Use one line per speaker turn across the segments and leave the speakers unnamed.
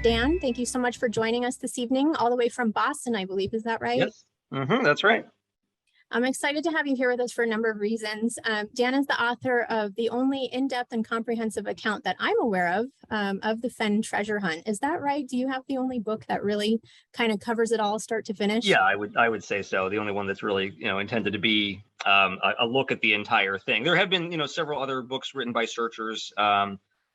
Dan, thank you so much for joining us this evening, all the way from Boston, I believe. Is that right?
Yes, that's right.
I'm excited to have you here with us for a number of reasons. Dan is the author of the only in-depth and comprehensive account that I'm aware of the Fenn Treasure Hunt. Is that right? Do you have the only book that really kind of covers it all, start to finish?
Yeah, I would say so. The only one that's really intended to be a look at the entire thing. There have been several other books written by searchers,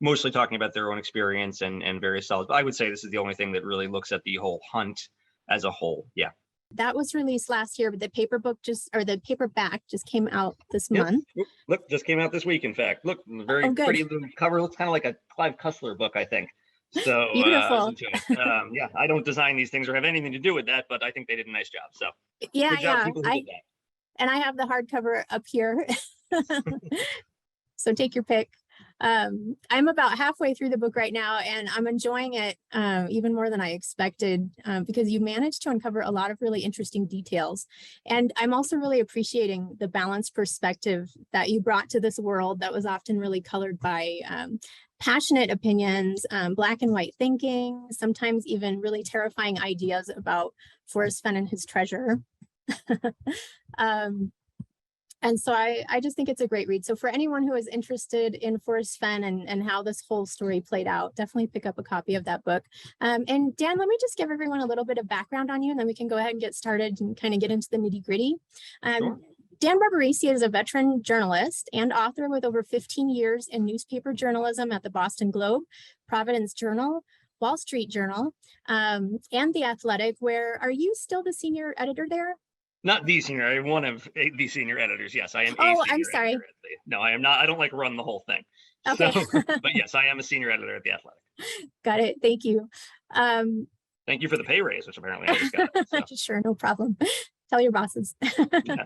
mostly talking about their own experience and various styles. But I would say this is the only thing that really looks at the whole hunt as a whole. Yeah.
That was released last year, but the the paperback just came out this month.
Look, just came out this week, in fact. Look, very pretty little cover. Looks kind of like a Clive Cussler book, I think. So
beautiful.
Yeah, I don't design these things or have anything to do with that, but I think they did a nice job. So
yeah,
good job, people who did that.
And I have the hardcover up here. So take your pick. I'm about halfway through the book right now, and I'm enjoying it even more than I expected because you managed to uncover a lot of really interesting details. And I'm also really appreciating the balanced perspective that you brought to this world that was often really colored by passionate opinions, black and white thinking, sometimes even really terrifying ideas about Forrest Fenn and his treasure. And so I just think it's a great read. So for anyone who is interested in Forrest Fenn and how this whole story played out, definitely pick up a copy of that book. And Dan, let me just give everyone a little bit of background on you, and then we can go ahead and get started and kind of get into the nitty gritty.
Sure.
Dan Barbarisi is a veteran journalist and author with over 15 years in newspaper journalism at the Boston Globe, Providence Journal, Wall Street Journal, and The Athletic. Where are you still the senior editor there?
Not the senior, I'm one of the senior editors. Yes, I am.
I'm sorry.
No, I am not. I don't like run the whole thing.
Okay.
So, but yes, I am a senior editor at The Athletic.
Got it. Thank you.
Thank you for the pay raise, which apparently I just got. So.
Sure, no problem. Tell your bosses.
Yeah.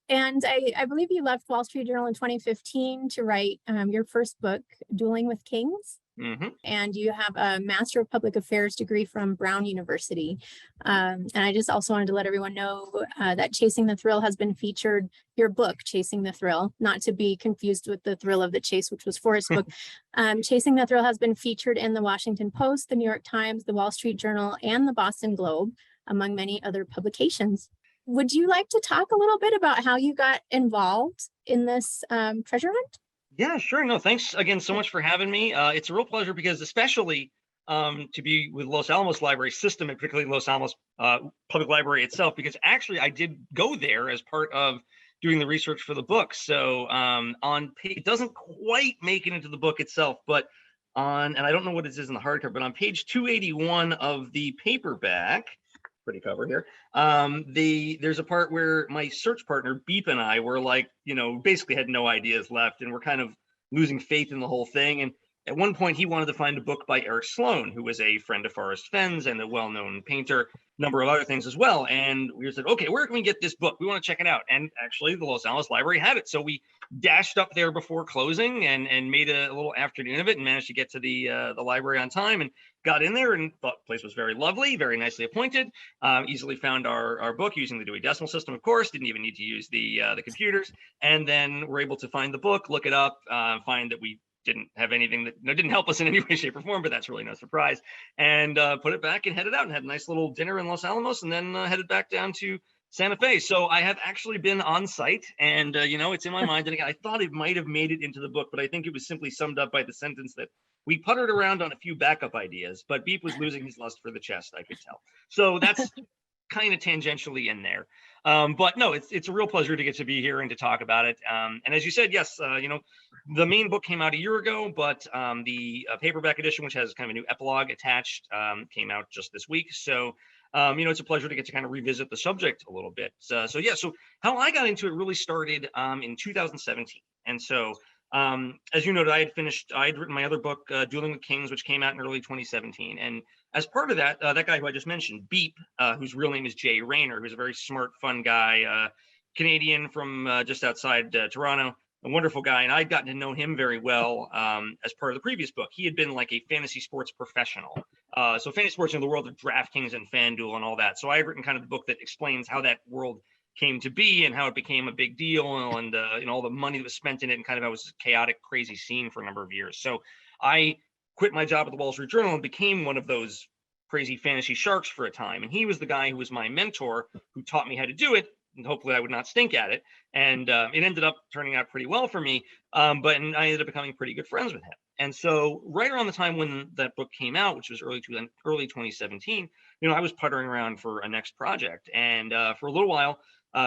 And I believe you left Wall Street Journal in 2015 to write your first book, Dueling with Kings.
Mm-hmm.
And you have a Master of Public Affairs degree from Brown University. And I just also wanted to let everyone know that Chasing the Thrill has been featured, your book, Chasing the Thrill, not to be confused with The Thrill of the Chase, which was Forrest's book. Chasing the Thrill has been featured in the Washington Post, the New York Times, the Wall Street Journal, and the Boston Globe, among many other publications. Would you like to talk a little bit about how you got involved in this treasure hunt?
Yeah, sure. No, thanks again so much for having me. It's a real pleasure because especially to be with Los Alamos Library System and particularly Los Alamos Public Library itself, because actually I did go there as part of doing the research for the book. So it doesn't quite make it into the book itself, but and I don't know what it is in the hardcover, but on page 281 of the paperback, pretty cover here, there's a part where my search partner Beep and I were like, basically had no ideas left, and we're kind of losing faith in the whole thing. And at one point he wanted to find a book by Eric Sloan, who was a friend of Forrest Fenn's and a well-known painter, number of other things as well. And we said, okay, where can we get this book? We want to check it out. And actually the Los Alamos Library had it, so we dashed up there before closing and made a little afternoon of it and managed to get to the library on time and got in there and thought the place was very lovely, very nicely appointed. Easily found our book using the Dewey Decimal System, of course. Didn't even need to use the computers. And then we're able to find the book, look it up, find that we didn't have anything that didn't help us in any way, shape, or form, but that's really no surprise. And put it back and headed out and had a nice little dinner in Los Alamos, and then headed back down to Santa Fe. So I have actually been on site, and it's in my mind. And again, I thought it might have made it into the book, but I think it was simply summed up by the sentence that we puttered around on a few backup ideas, but Beep was losing his lust for the chest, I could tell. So that's kind of tangentially in there. But no, it's a real pleasure to get to be here and to talk about it. And as you said, yes, the main book came out a year ago, but the paperback edition, which has kind of a new epilogue attached, came out just this week. So, it's a pleasure to get to kind of revisit the subject a little bit. So how I got into it really started in 2017. And so, as you noted, I had written my other book, Dueling with Kings, which came out in early 2017. And as part of that, that guy who I just mentioned, Beep, whose real name is Jay Rayner, who's a very smart, fun guy, Canadian from just outside Toronto, a wonderful guy. And I'd gotten to know him very well as part of the previous book. He had been like a fantasy sports professional. So fantasy sports in the world of DraftKings and FanDuel and all that. So I had written kind of the book that explains how that world came to be and how it became a big deal, and all the money that was spent in it, and kind of how it was a chaotic, crazy scene for a number of years. So I quit my job at the Wall Street Journal and became one of those crazy fantasy sharks for a time. And he was the guy who was my mentor, who taught me how to do it, and hopefully I would not stink at it. And it ended up turning out pretty well for me. But I ended up becoming pretty good friends with him. And so right around the time when that book came out, which was early 2017, I was puttering around for a next project. And for a little while,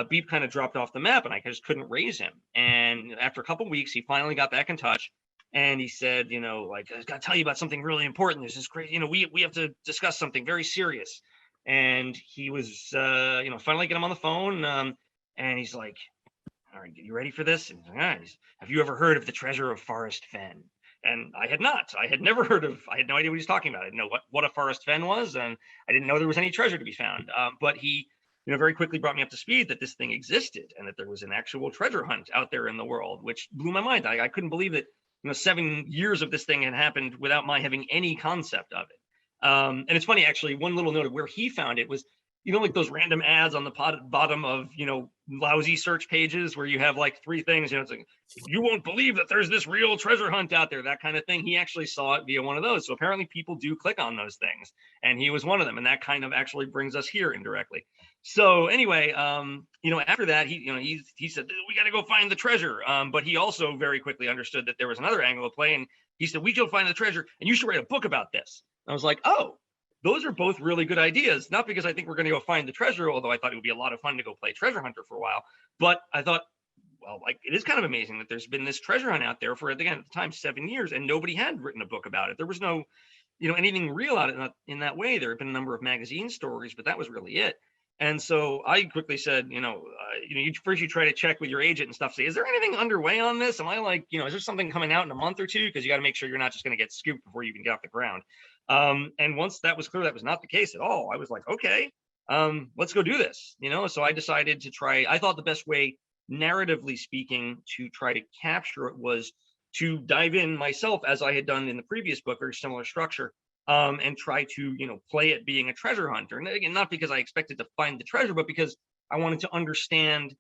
Beep kind of dropped off the map, and I just couldn't raise him. And after a couple of weeks, he finally got back in touch. And he said, like, I got to tell you about something really important. This is crazy. We have to discuss something very serious. And he was, finally get him on the phone. And he's like, all right, you ready for this? And he's like, all right. Have you ever heard of the treasure of Forest Fen? And I had not. I had never heard of. I had no idea what he's talking about. I didn't know what a Forest Fen was, and I didn't know there was any treasure to be found. But he, very quickly brought me up to speed that this thing existed and that there was an actual treasure hunt out there in the world, which blew my mind. I couldn't believe that 7 years of this thing had happened without my having any concept of it. And it's funny, actually, one little note of where he found it was, like those random ads on the bottom of, lousy search pages where you have like 3 things, it's like, you won't believe that there's this real treasure hunt out there, that kind of thing. He actually saw it via one of those. So apparently people do click on those things, and he was one of them. And that kind of actually brings us here indirectly. So anyway, after that, he said, we got to go find the treasure. But he also very quickly understood that there was another angle of play. And he said, we should find the treasure and you should write a book about this. And I was like, oh, those are both really good ideas. Not because I think we're going to go find the treasure, although I thought it would be a lot of fun to go play treasure hunter for a while. But I thought, well, like, it is kind of amazing that there's been this treasure hunt out there for, again, at the time, 7 years, and nobody had written a book about it. There was no, anything real out of it in that way. There had been a number of magazine stories, but that was really it. And so I quickly said, you try to check with your agent and stuff. Say, is there anything underway on this? Am I like, is there something coming out in a month or two? Because you got to make sure you're not just going to get scooped before you can get off the ground. And once that was clear, that was not the case at all. I was like, okay, let's go do this. So I decided to try. I thought the best way, narratively speaking, to try to capture it was to dive in myself, as I had done in the previous book, very similar structure. And try to, play it being a treasure hunter. And again, not because I expected to find the treasure, but because I wanted to understand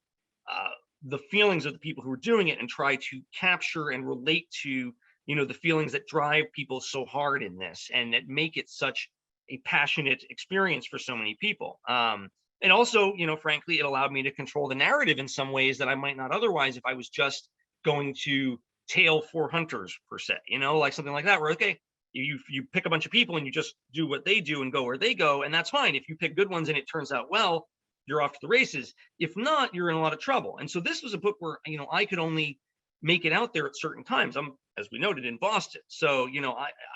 the feelings of the people who were doing it and try to capture and relate to, the feelings that drive people so hard in this and that make it such a passionate experience for so many people. And also, frankly, it allowed me to control the narrative in some ways that I might not otherwise if I was just going to tail 4 hunters per se, like something like that, where, okay, you pick a bunch of people and you just do what they do and go where they go, and that's fine. If you pick good ones and it turns out well, you're off to the races. If not, you're in a lot of trouble. And so this was a book where, I could only make it out there at certain times. I'm, as we noted, in Boston. So,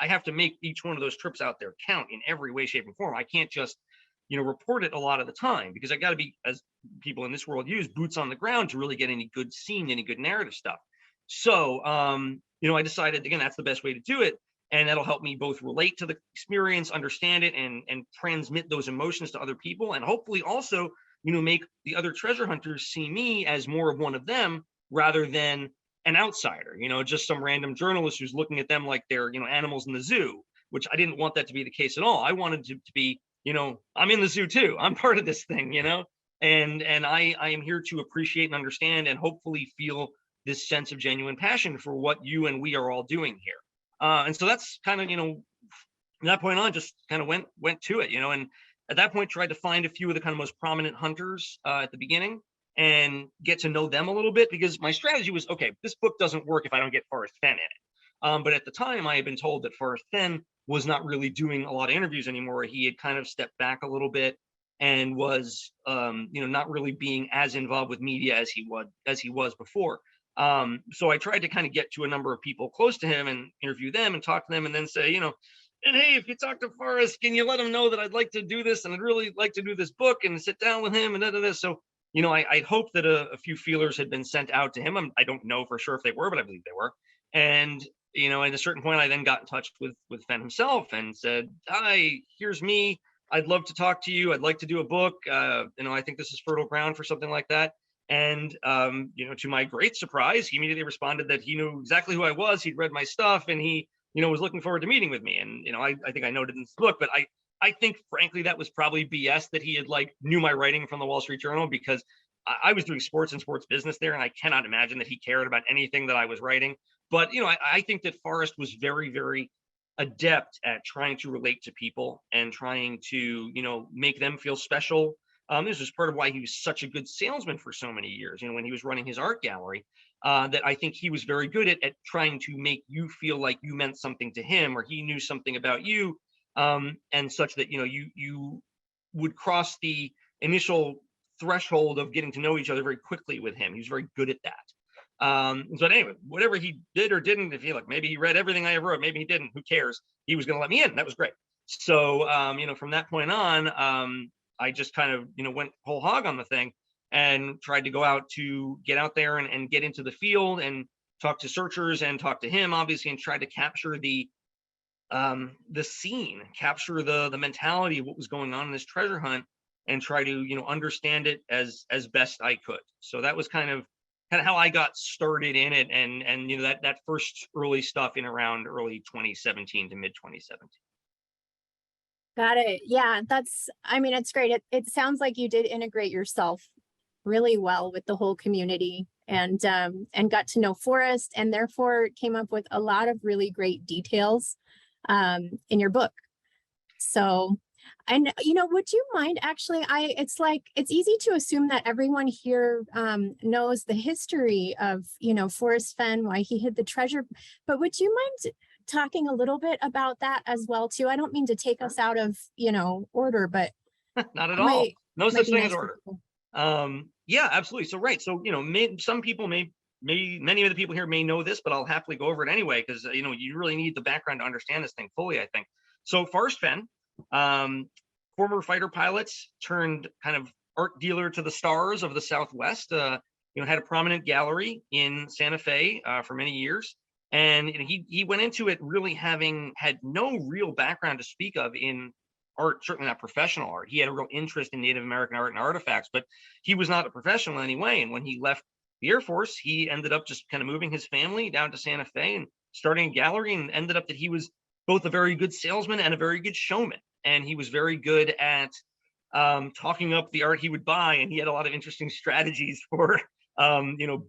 I have to make each one of those trips out there count in every way, shape, and form. I can't just, report it a lot of the time, because I got to be, as people in this world use, boots on the ground to really get any good scene, any good narrative stuff. So, I decided, again, that's the best way to do it. And that'll help me both relate to the experience, understand it, and transmit those emotions to other people. And hopefully also, make the other treasure hunters see me as more of one of them rather than an outsider, just some random journalist who's looking at them like they're, animals in the zoo, which I didn't want that to be the case at all. I wanted to be, I'm in the zoo too. I'm part of this thing, and I am here to appreciate and understand and hopefully feel this sense of genuine passion for what you and we are all doing here. And so that's kind of, from that point on, just kind of went to it, and at that point tried to find a few of the kind of most prominent hunters at the beginning and get to know them a little bit, because my strategy was, okay, this book doesn't work if I don't get Forrest Fenn in it. But at the time I had been told that Forrest Fenn was not really doing a lot of interviews anymore. He had kind of stepped back a little bit and was, not really being as involved with media as he was before. So I tried to kind of get to a number of people close to him and interview them and talk to them, and then say, and hey, if you talk to Forrest, can you let him know that I'd like to do this and I'd really like to do this book, and sit down with him and da. So, I hope that a few feelers had been sent out to him. I don't know for sure if they were, but I believe they were. And, at a certain point, I then got in touch with Fenn himself and said, hi, here's me. I'd love to talk to you. I'd like to do a book. I think this is fertile ground for something like that. And, to my great surprise, he immediately responded that he knew exactly who I was. He'd read my stuff, and he, was looking forward to meeting with me. And, I think I noted in this book, but I think, frankly, that was probably BS that he had knew my writing from the Wall Street Journal, because I was doing sports and sports business there. And I cannot imagine that he cared about anything that I was writing. But, I think that Forrest was very, very adept at trying to relate to people and trying to, make them feel special. This was part of why he was such a good salesman for so many years, when he was running his art gallery, that I think he was very good at trying to make you feel like you meant something to him, or he knew something about you, and such that, you would cross the initial threshold of getting to know each other very quickly with him. He was very good at that. But anyway, whatever he did or didn't, if he maybe he read everything I ever wrote, maybe he didn't, who cares? He was going to let me in. That was great. So, from that point on, I just kind of, went whole hog on the thing and tried to go out to get out there and get into the field and talk to searchers and talk to him, obviously, and try to capture the scene, capture the mentality of what was going on in this treasure hunt, and try to, understand it as best I could. So that was kind of how I got started in it, and that first early stuff in around early 2017 to mid 2017.
Got it. Yeah, it's great. It sounds like you did integrate yourself really well with the whole community, and got to know Forrest, and therefore came up with a lot of really great details in your book. So, and would you mind actually, it's easy to assume that everyone here knows the history of, Forrest Fenn, why he hid the treasure, but would you mind talking a little bit about that as well too? I don't mean to take us out of, order, but
not at all. No such thing as
nice
order. Yeah, absolutely. So, right. So, some people many of the people here may know this, but I'll happily go over it anyway, because, you really need the background to understand this thing fully, I think. So Forrest Fenn, former fighter pilots turned kind of art dealer to the stars of the Southwest, had a prominent gallery in Santa Fe for many years. And he went into it really having had no real background to speak of in art, certainly not professional art. He had a real interest in Native American art and artifacts, but he was not a professional in any way. And when he left the Air Force, he ended up just kind of moving his family down to Santa Fe and starting a gallery, and ended up that he was both a very good salesman and a very good showman. And he was very good at talking up the art he would buy. And he had a lot of interesting strategies for,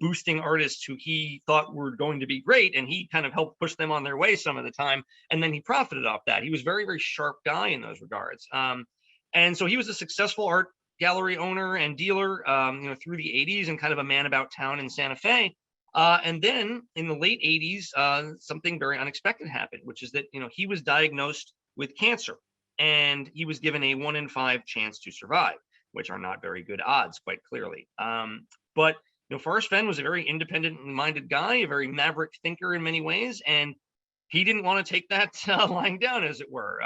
boosting artists who he thought were going to be great. And he kind of helped push them on their way some of the time. And then he profited off that. He was a very, very sharp guy in those regards. And so he was a successful art gallery owner and dealer, through the 80s, and kind of a man about town in Santa Fe. And then in the late 80s, something very unexpected happened, which is that, he was diagnosed with cancer, and he was given a 1 in 5 chance to survive, which are not very good odds, quite clearly. But Forrest Fenn was a very independent-minded guy, a very maverick thinker in many ways, and he didn't want to take that lying down, as it were.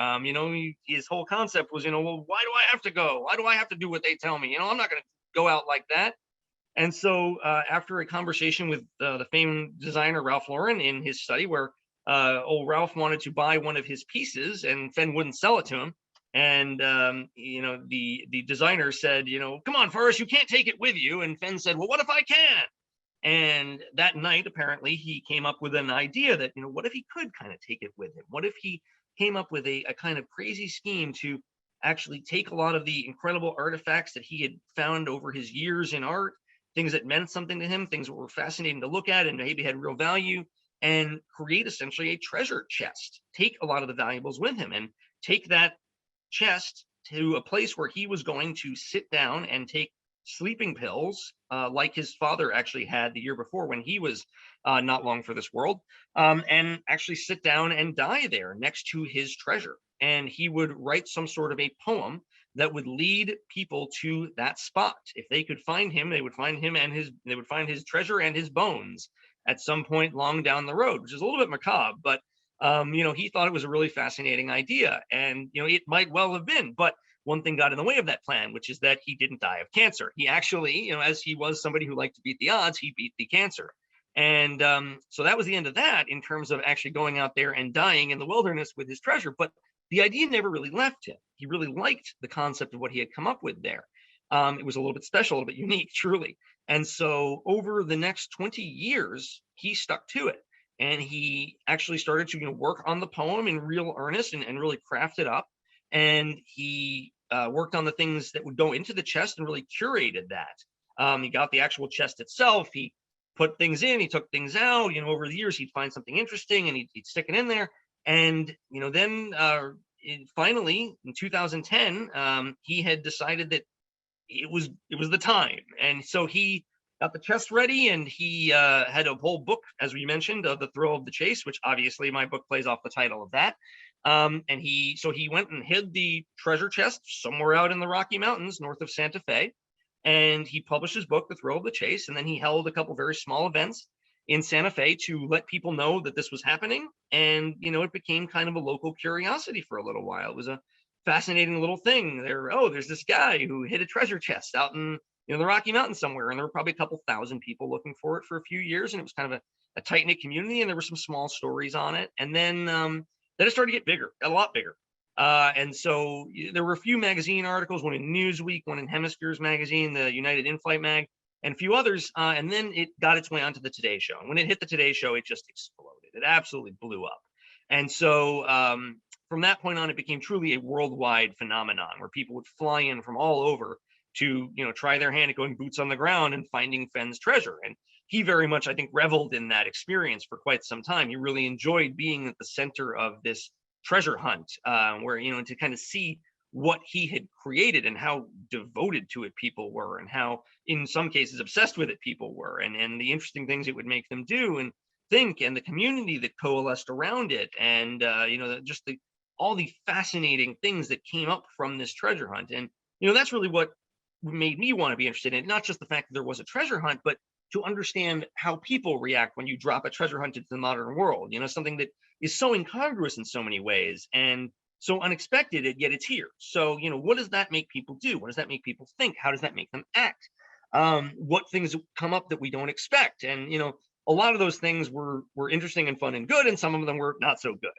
His whole concept was, well, why do I have to go? Why do I have to do what they tell me? I'm not going to go out like that. And so after a conversation with the famed designer Ralph Lauren in his study, where old Ralph wanted to buy one of his pieces and Fenn wouldn't sell it to him. And, the designer said, come on, Forrest, you can't take it with you. And Fenn said, well, what if I can? And that night, apparently, he came up with an idea that, what if he could kind of take it with him? What if he came up with a kind of crazy scheme to actually take a lot of the incredible artifacts that he had found over his years in art, things that meant something to him, things that were fascinating to look at and maybe had real value, and create essentially a treasure chest, take a lot of the valuables with him, and take that chest to a place where he was going to sit down and take sleeping pills, like his father actually had the year before when he was not long for this world, and actually sit down and die there next to his treasure. And he would write some sort of a poem that would lead people to that spot. If they could find him, they would find him, and they would find his treasure and his bones at some point long down the road, which is a little bit macabre, but he thought it was a really fascinating idea, and it might well have been. But one thing got in the way of that plan, which is that he didn't die of cancer. He actually, as he was somebody who liked to beat the odds, he beat the cancer. And so that was the end of that in terms of actually going out there and dying in the wilderness with his treasure. But the idea never really left him. He really liked the concept of what he had come up with there. It was a little bit special, a little bit unique, truly. And so over the next 20 years, he stuck to it. And he actually started to work on the poem in real earnest and really craft it up. And he worked on the things that would go into the chest and really curated that. He got the actual chest itself. He put things in, he took things out. Over the years, he'd find something interesting and he'd stick it in there. And then finally in 2010, he had decided that it was the time, and so he got the chest ready, and he had a whole book, as we mentioned, of The Thrill of the Chase, which obviously my book plays off the title of that. And he went and hid the treasure chest somewhere out in the Rocky Mountains north of Santa Fe, and he published his book, The Thrill of the Chase, and then he held a couple very small events in Santa Fe to let people know that this was happening. And it became kind of a local curiosity for a little while. It was a fascinating little thing. There's this guy who hid a treasure chest out in the Rocky Mountains somewhere, and there were probably a couple thousand people looking for it for a few years, and it was kind of a tight-knit community, and there were some small stories on it. And then it started to get bigger, a lot bigger. And so there were a few magazine articles, one in Newsweek, one in Hemispheres magazine, the United In-Flight mag, and a few others. And then it got its way onto the Today Show. And when it hit the Today Show, it just exploded. It absolutely blew up. And so from that point on, it became truly a worldwide phenomenon where people would fly in from all over to try their hand at going boots on the ground and finding Fenn's treasure. And he very much, I think, reveled in that experience for quite some time. He really enjoyed being at the center of this treasure hunt, where to kind of see what he had created and how devoted to it people were, and how in some cases obsessed with it people were, and the interesting things it would make them do and think, and the community that coalesced around it, and just all the fascinating things that came up from this treasure hunt. And that's really what made me want to be interested in it. Not just the fact that there was a treasure hunt, but to understand how people react when you drop a treasure hunt into the modern world. Something that is so incongruous in so many ways and so unexpected, yet it's here. So what does that make people do? What does that make people think? How does that make them act? What things come up that we don't expect? And a lot of those things were interesting and fun and good, and some of them were not so good.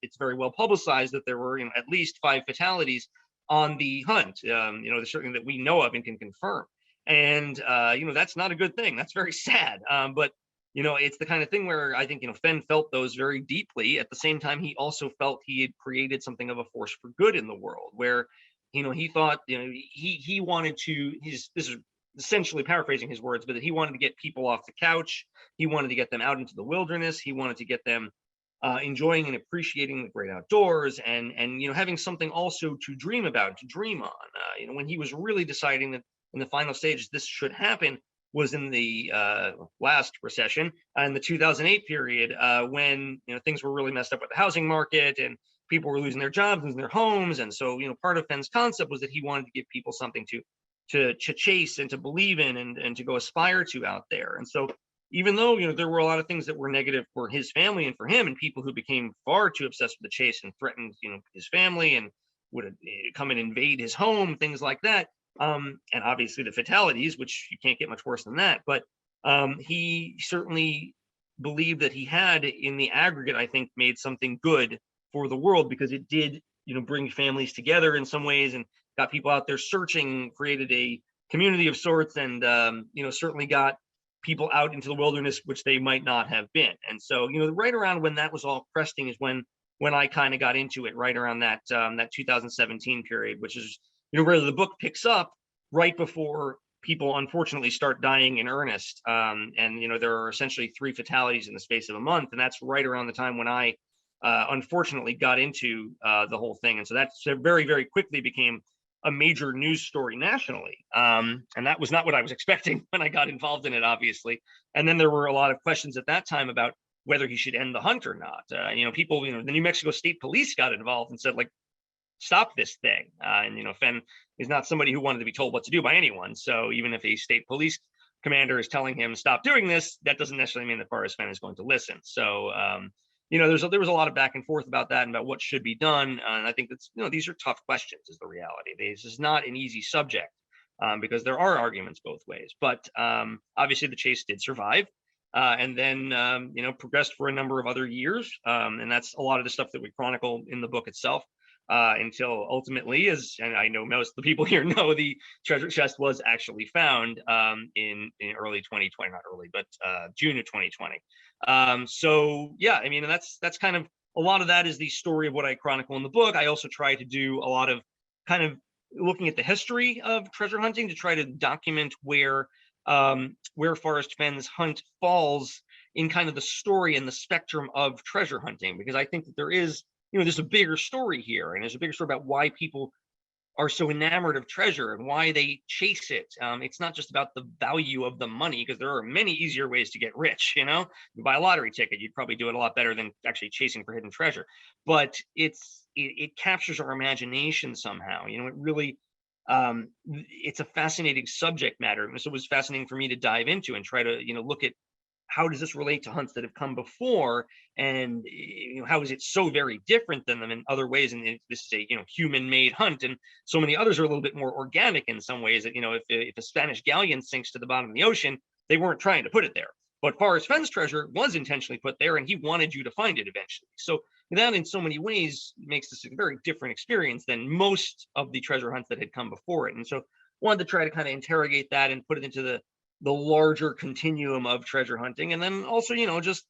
It's very well publicized that there were at least 5 fatalities on the hunt. There's certainly that we know of and can confirm. And that's not a good thing. That's very sad. But it's the kind of thing where I think Fenn felt those very deeply. At the same time, he also felt he had created something of a force for good in the world, where he thought he wanted to. This is essentially paraphrasing his words, but that he wanted to get people off the couch. He wanted to get them out into the wilderness. He wanted to get them enjoying and appreciating the great outdoors, and having something also to dream about, to dream on. When he was really deciding that in the final stage this should happen was in the last recession, in the 2008 period, when things were really messed up with the housing market and people were losing their jobs, losing their homes. And so part of Fenn's concept was that he wanted to give people something to chase and to believe in, and to go aspire to out there. And so even though there were a lot of things that were negative for his family and for him, and people who became far too obsessed with the chase and threatened his family and would come and invade his home, things like that, and obviously the fatalities, which you can't get much worse than that. But he certainly believed that he had, in the aggregate, I think, made something good for the world, because it did bring families together in some ways and got people out there searching, created a community of sorts, and certainly got people out into the wilderness, which they might not have been. And so right around when that was all cresting is when I kind of got into it, right around that 2017 period, which is where the book picks up right before people unfortunately start dying in earnest. And there are essentially 3 fatalities in the space of a month, and that's right around the time when I unfortunately got into the whole thing. And so that very, very quickly became a major news story nationally. And that was not what I was expecting when I got involved in it, obviously. And then there were a lot of questions at that time about whether he should end the hunt or not. People, the New Mexico State Police got involved and said, like, stop this thing. And Fenn is not somebody who wanted to be told what to do by anyone. So even if a state police commander is telling him stop doing this, that doesn't necessarily mean that Boris Fenn is going to listen. So there was a lot of back and forth about that and about what should be done. And I think that's these are tough questions, is the reality. This is not an easy subject, because there are arguments both ways. But obviously the chase did survive, and then progressed for a number of other years. And that's a lot of the stuff that we chronicle in the book itself. Until ultimately, and I know most of the people here know, the treasure chest was actually found in early 2020, not early, but June of 2020. So yeah, I mean, that's kind of, a lot of that is the story of what I chronicle in the book. I also try to do a lot of kind of looking at the history of treasure hunting to try to document where Forrest Fenn's hunt falls in kind of the story and the spectrum of treasure hunting, because I think that there is, there's a bigger story here, and there's a bigger story about why people are so enamored of treasure and why they chase it. It's not just about the value of the money, because there are many easier ways to get rich. You buy a lottery ticket, you'd probably do it a lot better than actually chasing for hidden treasure. But it captures our imagination somehow. It really, it's a fascinating subject matter. And so it was fascinating for me to dive into and try to, look at how does this relate to hunts that have come before, and how is it so very different than them in other ways? And this is a human-made hunt, and so many others are a little bit more organic in some ways. That if a Spanish galleon sinks to the bottom of the ocean, they weren't trying to put it there. But Forrest Fenn's treasure was intentionally put there, and he wanted you to find it eventually. So that, in so many ways, makes this a very different experience than most of the treasure hunts that had come before it. And so, wanted to try to kind of interrogate that and put it into the larger continuum of treasure hunting, and then also just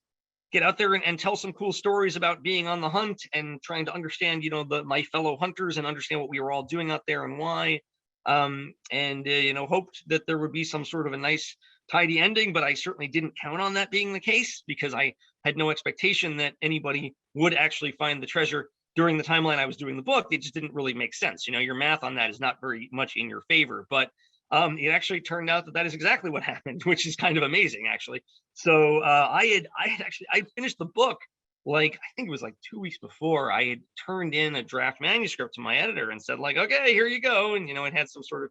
get out there and tell some cool stories about being on the hunt and trying to understand my fellow hunters and understand what we were all doing out there and why, and hoped that there would be some sort of a nice tidy ending, but I certainly didn't count on that being the case, because I had no expectation that anybody would actually find the treasure during the timeline I was doing the book. It just didn't really make sense. Your math on that is not very much in your favor, but it actually turned out that is exactly what happened, which is kind of amazing, actually. So I finished the book, like, I think it was like 2 weeks before. I had turned in a draft manuscript to my editor and said, like, okay, here you go. And it had some sort of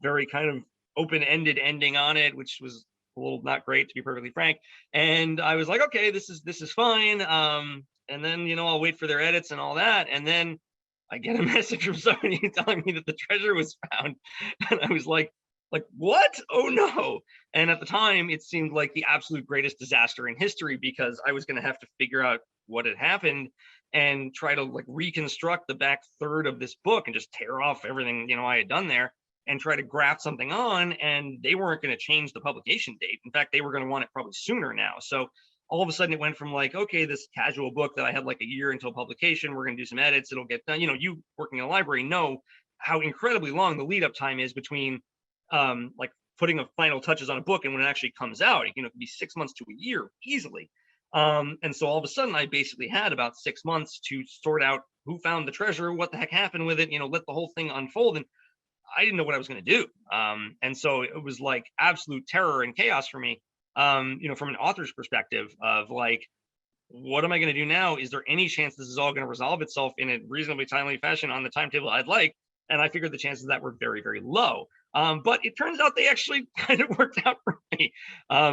very kind of open-ended ending on it, which was a little not great, to be perfectly frank. And I was like, okay, this is fine. And then I'll wait for their edits and all that. And then I get a message from somebody telling me that the treasure was found, and I was like, what? Oh no. And at the time, it seemed like the absolute greatest disaster in history, because I was going to have to figure out what had happened and try to reconstruct the back third of this book and just tear off everything I had done there and try to graft something on. And they weren't going to change the publication date. In fact, they were going to want it probably sooner now. So all of a sudden it went from okay, this casual book that I had like a year until publication, we're going to do some edits, it'll get done. You working in a library know how incredibly long the lead up time is between putting a final touches on a book and when it actually comes out. It can be 6 months to a year easily. And so all of a sudden I basically had about 6 months to sort out who found the treasure, what the heck happened with it, let the whole thing unfold. And I didn't know what I was going to do. And so it was like absolute terror and chaos for me, from an author's perspective of what am I going to do now? Is there any chance this is all going to resolve itself in a reasonably timely fashion on the timetable I'd like? And I figured the chances of that were very, very low. But it turns out they actually kind of worked out for me,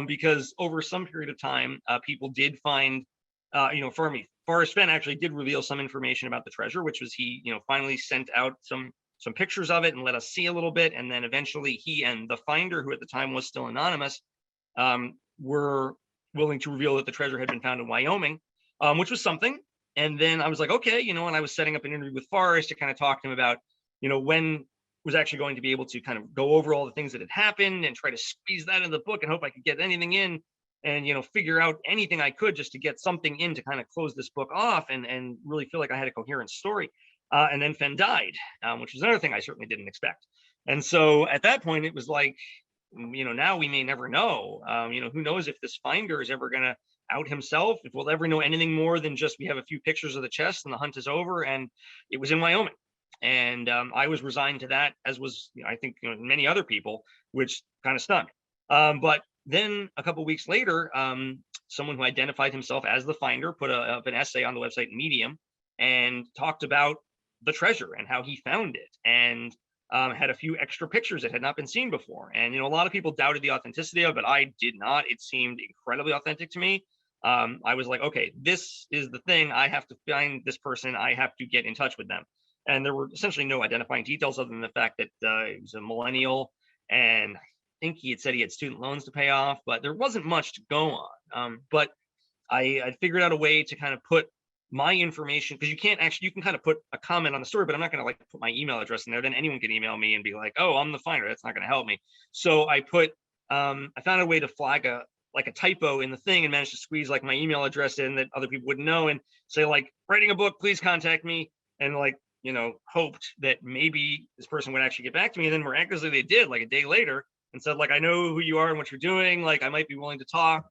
because over some period of time, people did find, for me, Forrest Fenn actually did reveal some information about the treasure, which was he, finally sent out some pictures of it and let us see a little bit. And then eventually he and the finder, who at the time was still anonymous, were willing to reveal that the treasure had been found in Wyoming, which was something. And then I was like, okay, and I was setting up an interview with Forrest to kind of talk to him about, when was actually going to be able to kind of go over all the things that had happened and try to squeeze that in the book and hope I could get anything in and, figure out anything I could just to get something in to kind of close this book off and really feel like I had a coherent story. And then Fenn died, which was another thing I certainly didn't expect. And so at that point, it was like, now we may never know. Who knows if this finder is ever going to out himself, if we'll ever know anything more than just we have a few pictures of the chest and the hunt is over. And it was in Wyoming. And I was resigned to that, as was, I think, many other people, which kind of stunk. But then a couple of weeks later, someone who identified himself as the finder put up an essay on the website Medium and talked about the treasure and how he found it, and had a few extra pictures that had not been seen before. And, a lot of people doubted the authenticity of it, but I did not. It seemed incredibly authentic to me. I was like, okay, this is the thing. I have to find this person. I have to get in touch with them. And there were essentially no identifying details other than the fact that he was a millennial, and I think he had said he had student loans to pay off, but there wasn't much to go on. But I figured out a way to kind of put my information, because you can kind of put a comment on the story, but I'm not going to put my email address in there. Then anyone can email me and be like, oh, I'm the finder. That's not going to help me. So I found a way to flag a typo in the thing and managed to squeeze my email address in that other people wouldn't know, and say writing a book, please contact me. And hoped that maybe this person would actually get back to me. And then miraculously they did, a day later, and said, I know who you are and what you're doing. I might be willing to talk.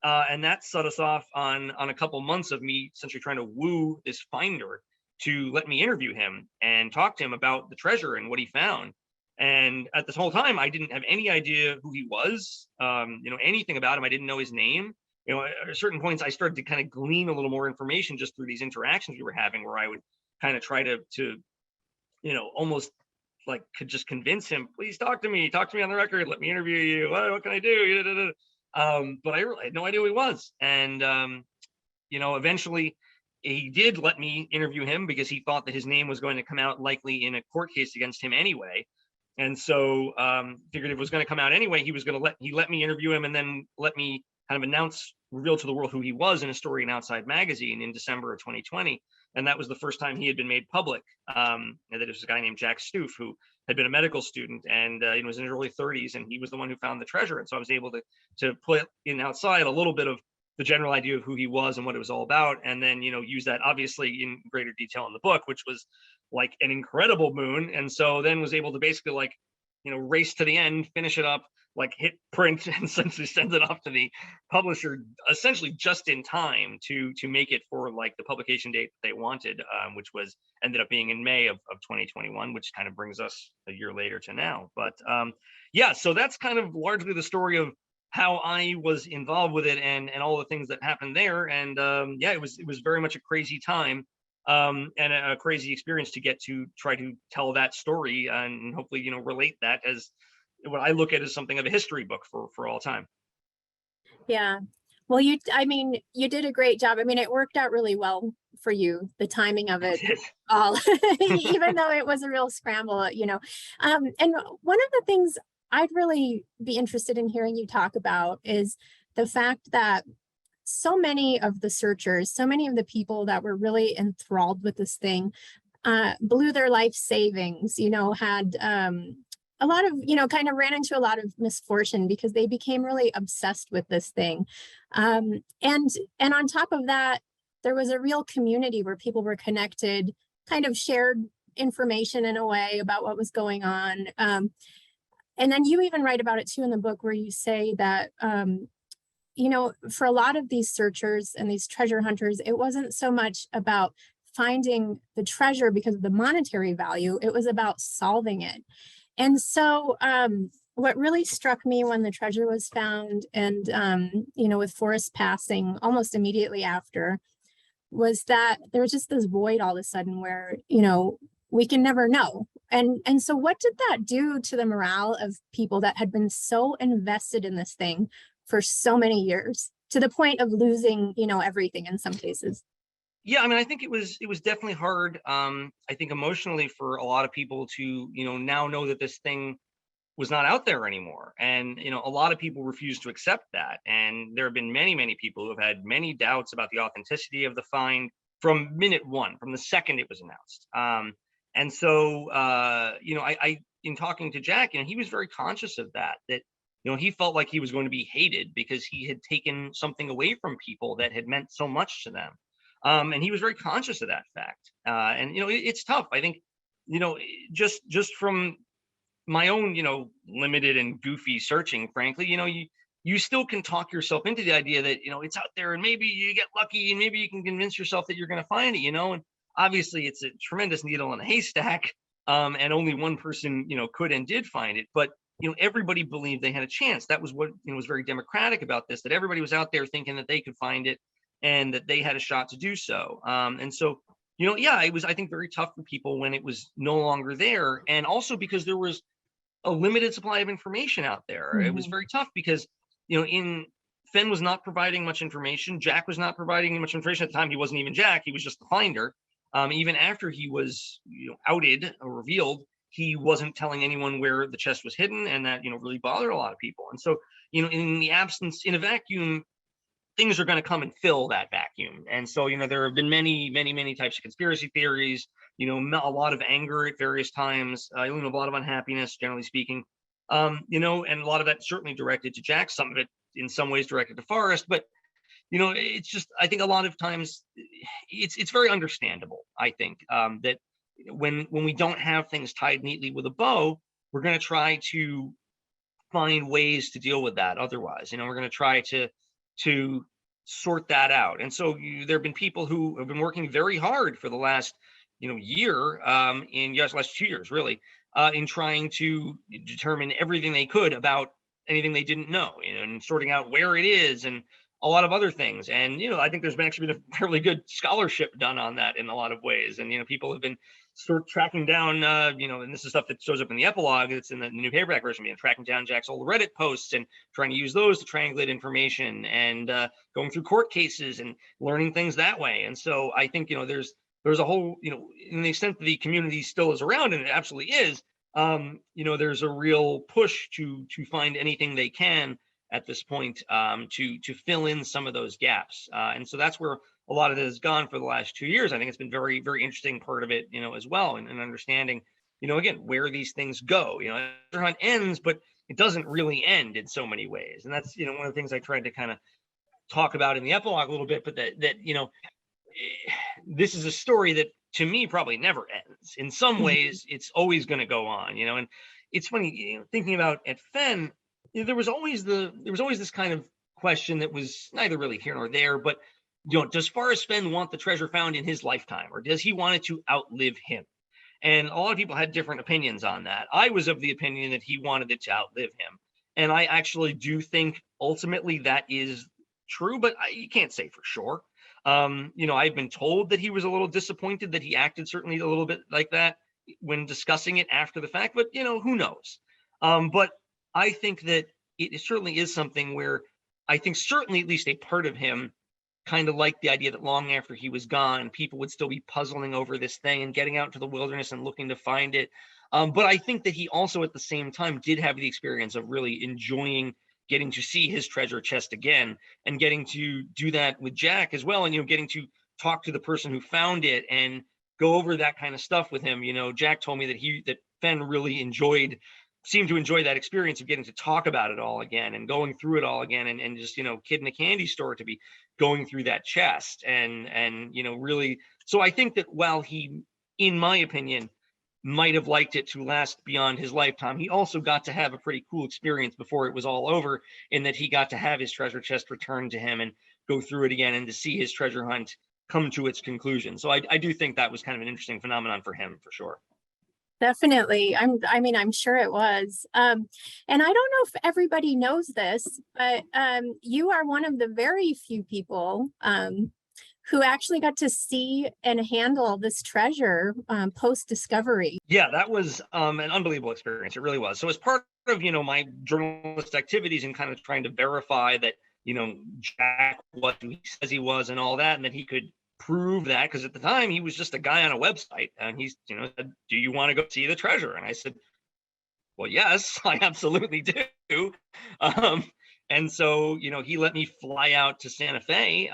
And that set us off on a couple months of me essentially trying to woo this finder to let me interview him and talk to him about the treasure and what he found. And at this whole time, I didn't have any idea who he was, anything about him. I didn't know his name. At certain points, I started to kind of glean a little more information just through these interactions we were having, where I would kind of try to almost like could just convince him, please talk to me on the record, let me interview you. What can I do? But I really had no idea who he was. And, eventually he did let me interview him because he thought that his name was going to come out likely in a court case against him anyway. And so figured if it was going to come out anyway, he let me interview him and then let me kind of reveal to the world who he was in a story in Outside Magazine in December of 2020. And that was the first time he had been made public. And that it was a guy named Jack Stoof, who had been a medical student and he was in his early 30s, and he was the one who found the treasure. And so I was able to put in Outside a little bit of the general idea of who he was and what it was all about, and then use that obviously in greater detail in the book, which was like an incredible boon. And so then was able to basically race to the end, finish it up, like hit print, and essentially send it off to the publisher essentially just in time to make it for like the publication date that they wanted, which ended up being in May of 2021, which kind of brings us a year later to now. But yeah, so that's kind of largely the story of how I was involved with it and all the things that happened there. And yeah, it was very much a crazy time and a crazy experience to get to try to tell that story and hopefully relate that as what I look at as something of a history book for all time.
Yeah. Well, you did a great job. I mean, it worked out really well for you, the timing of it all, even though it was a real scramble, and one of the things I'd really be interested in hearing you talk about is the fact that so many of the searchers, so many of the people that were really enthralled with this thing, blew their life savings, had a lot of, kind of ran into a lot of misfortune because they became really obsessed with this thing. And on top of that, there was a real community where people were connected, kind of shared information in a way about what was going on. And then you even write about it too in the book, where you say that, for a lot of these searchers and these treasure hunters, it wasn't so much about finding the treasure because of the monetary value, it was about solving it. And so what really struck me when the treasure was found and, with Forrest passing almost immediately after, was that there was just this void all of a sudden where, we can never know. And so what did that do to the morale of people that had been so invested in this thing for so many years, to the point of losing, everything in some cases?
Yeah, I mean, I think it was definitely hard. I think emotionally for a lot of people to, now know that this thing was not out there anymore. And, a lot of people refused to accept that. And there have been many, many people who have had many doubts about the authenticity of the find from minute one, from the second it was announced. And so, I in talking to Jack, he was very conscious of that he felt like he was going to be hated because he had taken something away from people that had meant so much to them. And he was very conscious of that fact. And, it's tough. I think, just from my own, limited and goofy searching, frankly, you still can talk yourself into the idea that, it's out there and maybe you get lucky and maybe you can convince yourself that you're going to find it, and obviously it's a tremendous needle in a haystack. And only one person, could and did find it. But, everybody believed they had a chance. That was what was very democratic about this, that everybody was out there thinking that they could find it and that they had a shot to do so. And so, yeah, it was, I think, very tough for people when it was no longer there. And also because there was a limited supply of information out there. It was very tough because, Fenn was not providing much information. Jack was not providing much information at the time. He wasn't even Jack. He was just the finder. Even after he was, outed or revealed, he wasn't telling anyone where the chest was hidden, and that, really bothered a lot of people. And so, in a vacuum, things are going to come and fill that vacuum. And so, there have been many, many, many types of conspiracy theories, a lot of anger at various times, a lot of unhappiness, generally speaking, and a lot of that certainly directed to Jack, some of it in some ways directed to Forrest, but it's just, I think a lot of times it's very understandable, I think, that when we don't have things tied neatly with a bow, we're going to try to find ways to deal with that otherwise. We're going to try to to sort that out. And so there have been people who have been working very hard for the last, year, in yes, last 2 years, really, in trying to determine everything they could about anything they didn't know, and sorting out where it is and a lot of other things. And, I think there's been actually been a fairly good scholarship done on that in a lot of ways. And, people have been sort of tracking down, and this is stuff that shows up in the epilogue. It's in the new paperback version, tracking down Jack's old Reddit posts and trying to use those to triangulate information and going through court cases and learning things that way. And so I think, there's a whole, in the extent that the community still is around, and it absolutely is, there's a real push to find anything they can at this point, to fill in some of those gaps. And so that's where a lot of it has gone for the last 2 years. I think it's been very, very interesting part of it, as well, and understanding, again, where these things go. Treasure Hunt ends, but it doesn't really end in so many ways. And that's, one of the things I tried to kind of talk about in the epilogue a little bit, but that this is a story that to me probably never ends. In some ways, it's always going to go on, and it's funny, thinking about at Fenn, there was always this kind of question that was neither really here nor there, but does Forrest Fenn want the treasure found in his lifetime, or does he want it to outlive him? And a lot of people had different opinions on that. I was of the opinion that he wanted it to outlive him, and I actually do think ultimately that is true, but you can't say for sure. I've been told that he was a little disappointed that he acted certainly a little bit like that when discussing it after the fact, but who knows? But I think that it certainly is something where I think certainly at least a part of him kind of liked the idea that long after he was gone, people would still be puzzling over this thing and getting out into the wilderness and looking to find it. But I think that he also at the same time did have the experience of really enjoying getting to see his treasure chest again and getting to do that with Jack as well. And, getting to talk to the person who found it and go over that kind of stuff with him. Jack told me that Fenn really seemed to enjoy that experience of getting to talk about it all again and going through it all again, and just, kid in a candy store to be going through that chest and really. So I think that while he, in my opinion, might have liked it to last beyond his lifetime, he also got to have a pretty cool experience before it was all over, in that he got to have his treasure chest returned to him and go through it again and to see his treasure hunt come to its conclusion. So I do think that was kind of an interesting phenomenon for him, for sure.
Definitely. I'm sure it was. And I don't know if everybody knows this, but you are one of the very few people who actually got to see and handle this treasure post-discovery.
Yeah, that was an unbelievable experience. It really was. So as part of, my journalist activities and kind of trying to verify that, Jack was who he says he was and all that, and that he could prove that, because at the time he was just a guy on a website, and he's, said, do you want to go see the treasure? And I said, well, yes, I absolutely do. And so, he let me fly out to Santa Fe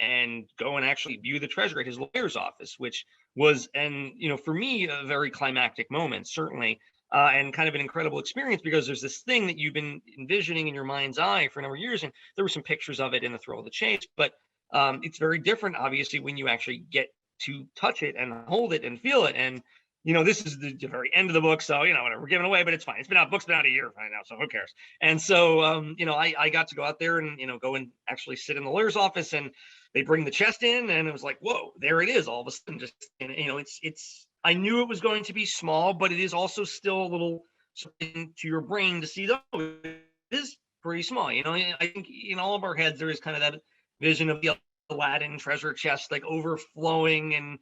and go and actually view the treasure at his lawyer's office, which was, for me, a very climactic moment, certainly, and kind of an incredible experience, because there's this thing that you've been envisioning in your mind's eye for a number of years. And there were some pictures of it in the Thrill of the Chase, but it's very different, obviously, when you actually get to touch it and hold it and feel it. And this is the very end of the book, so whatever, we're giving away, but it's fine. Book's been out a year right now, so who cares? And so I got to go out there and go and actually sit in the lawyer's office, and they bring the chest in, and it was like, whoa, there it is, all of a sudden. Just it's I knew it was going to be small, but it is also still a little something to your brain to see, though it is pretty small. I think in all of our heads there is kind of that vision of the Aladdin treasure chest, like overflowing and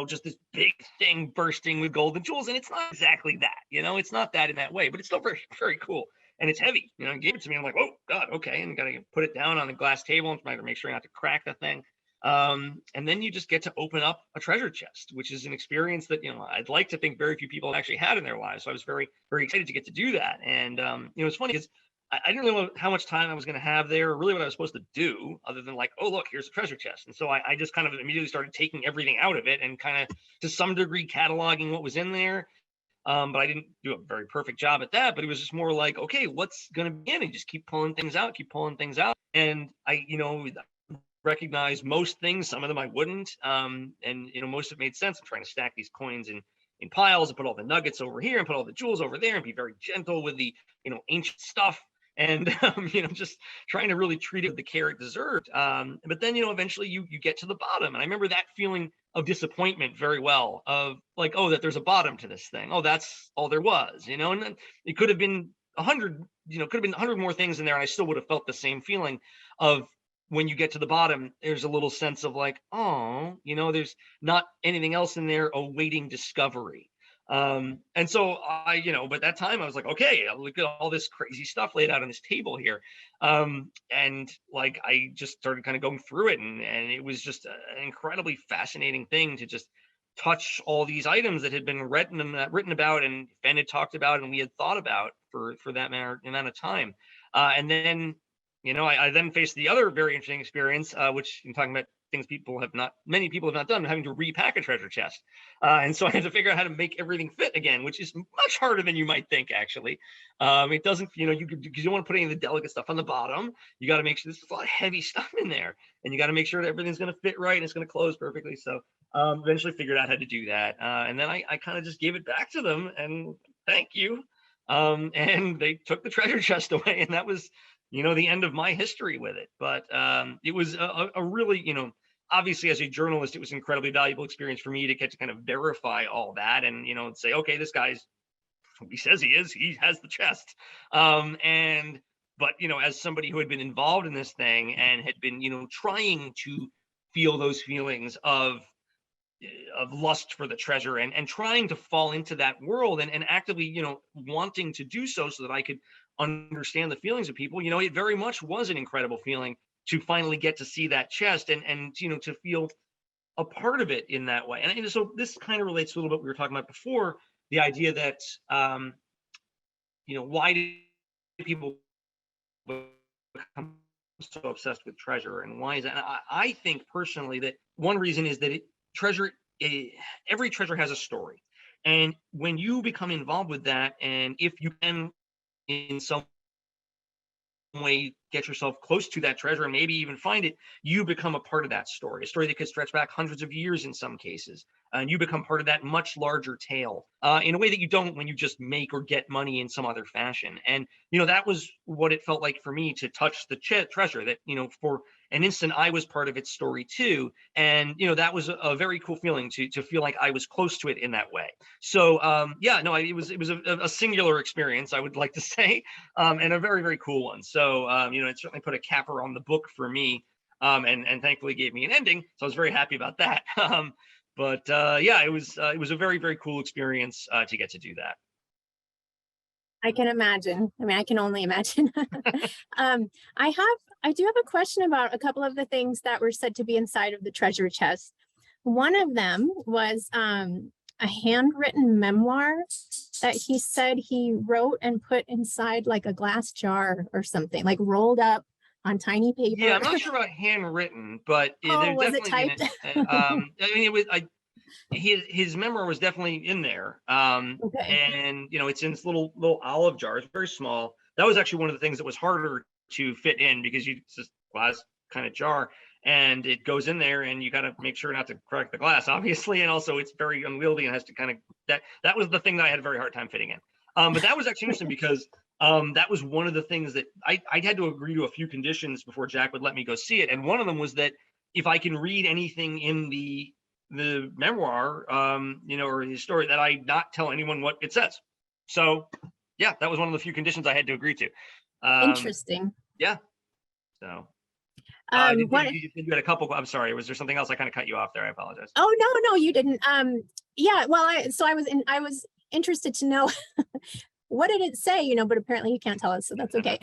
just this big thing bursting with gold and jewels. And it's not exactly that, it's not that in that way, but it's still very, very cool. And it's heavy, he gave it to me. I'm like, oh God, okay. And got to put it down on a glass table and try to make sure not to crack the thing. And then you just get to open up a treasure chest, which is an experience that, I'd like to think very few people actually had in their lives. So I was very, very excited to get to do that. And, it's funny because I didn't really know how much time I was going to have there, or really what I was supposed to do, other than like, oh, look, here's a treasure chest. And so I just kind of immediately started taking everything out of it and kind of, to some degree, cataloging what was in there. But I didn't do a very perfect job at that. But it was just more like, okay, what's going to be in it? Just keep pulling things out. And I, recognize most things. Some of them I wouldn't. And, most of it made sense. I'm trying to stack these coins in piles and put all the nuggets over here and put all the jewels over there and be very gentle with the, ancient stuff. and just trying to really treat it with the care it deserved. But then eventually you get to the bottom, and I remember that feeling of disappointment very well, of like, oh, that there's a bottom to this thing. Oh, that's all there was, and then it could have been 100, could have been 100 more things in there, and I still would have felt the same feeling of, when you get to the bottom, there's a little sense of like, oh, there's not anything else in there awaiting discovery. And so but that time I was like, okay, look at all this crazy stuff laid out on this table here. And like, I just started kind of going through it, and it was just an incredibly fascinating thing to just touch all these items that had been written about, and Fenn had talked about, and we had thought about for that amount of time. And then I then faced the other very interesting experience, which I'm talking about things many people have not done, having to repack a treasure chest. And so I had to figure out how to make everything fit again, which is much harder than you might think, actually. It doesn't, you don't want to put any of the delicate stuff on the bottom. You got to make sure there's a lot of heavy stuff in there, and you got to make sure that everything's going to fit right and it's going to close perfectly. So eventually figured out how to do that. And then I kind of just gave it back to them, and thank you. And they took the treasure chest away, and that was the end of my history with it. But it was a really, obviously as a journalist, it was an incredibly valuable experience for me to get to kind of verify all that, and say, okay, this guy's who he says he has the chest. But as somebody who had been involved in this thing and had been trying to feel those feelings of lust for the treasure, and trying to fall into that world, and actively wanting to do so that I could understand the feelings of people, it very much was an incredible feeling to finally get to see that chest, and to feel a part of it in that way. And so this kind of relates to a little bit we were talking about before, the idea that why do people become so obsessed with treasure, and why is that? And I think personally that one reason is that every treasure has a story, and when you become involved with that, and if you can in some way get yourself close to that treasure and maybe even find it, you become a part of that story, a story that could stretch back hundreds of years in some cases, and you become part of that much larger tale in a way that you don't when you just make or get money in some other fashion. And that was what it felt like for me to touch the treasure, that for an instant I was part of its story too, and that was a very cool feeling to feel like I was close to it in that way. So it was a singular experience, I would like to say, and a very, very cool one. So it certainly put a capper on the book for me, and thankfully gave me an ending, so I was very happy about that. But it was a very, very cool experience to get to do that.
I can imagine. I mean, I can only imagine. I do have a question about a couple of the things that were said to be inside of the treasure chest. One of them was a handwritten memoir that he said he wrote and put inside like a glass jar or something, like rolled up on tiny paper.
Yeah, I'm not sure about handwritten, but there
was
definitely
it typed?
I mean, it was. His memoir was definitely in there,
Okay.
and it's in this little olive jar. It's very small. That was actually one of the things that was harder to fit in, because it's this glass kind of jar, and it goes in there, and you got to make sure not to crack the glass, obviously, and also it's very unwieldy and has to kind of that was the thing that I had a very hard time fitting in. But that was actually interesting because that was one of the things that I had to agree to a few conditions before Jack would let me go see it, and one of them was that if I can read anything in the memoir, or the story, that I not tell anyone what it says. So yeah, that was one of the few conditions I had to agree to.
Interesting.
Yeah. So you had a couple. I'm sorry. Was there something else? I kind of cut you off there. I apologize.
Oh, no, you didn't. Yeah, well, I was interested to know what did it say, but apparently you can't tell us, so that's okay.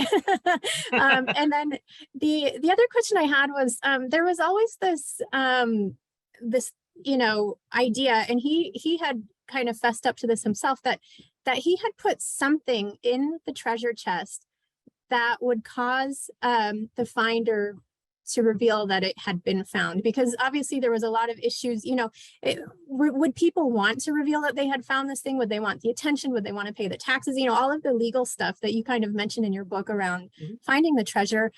And then the other question I had was, there was always this idea, and he had kind of fessed up to this himself, that he had put something in the treasure chest that would cause the finder to reveal that it had been found, because obviously there was a lot of issues. Would people want to reveal that they had found this thing? Would they want the attention? Would they want to pay the taxes? All of the legal stuff that you kind of mentioned in your book around finding the treasure.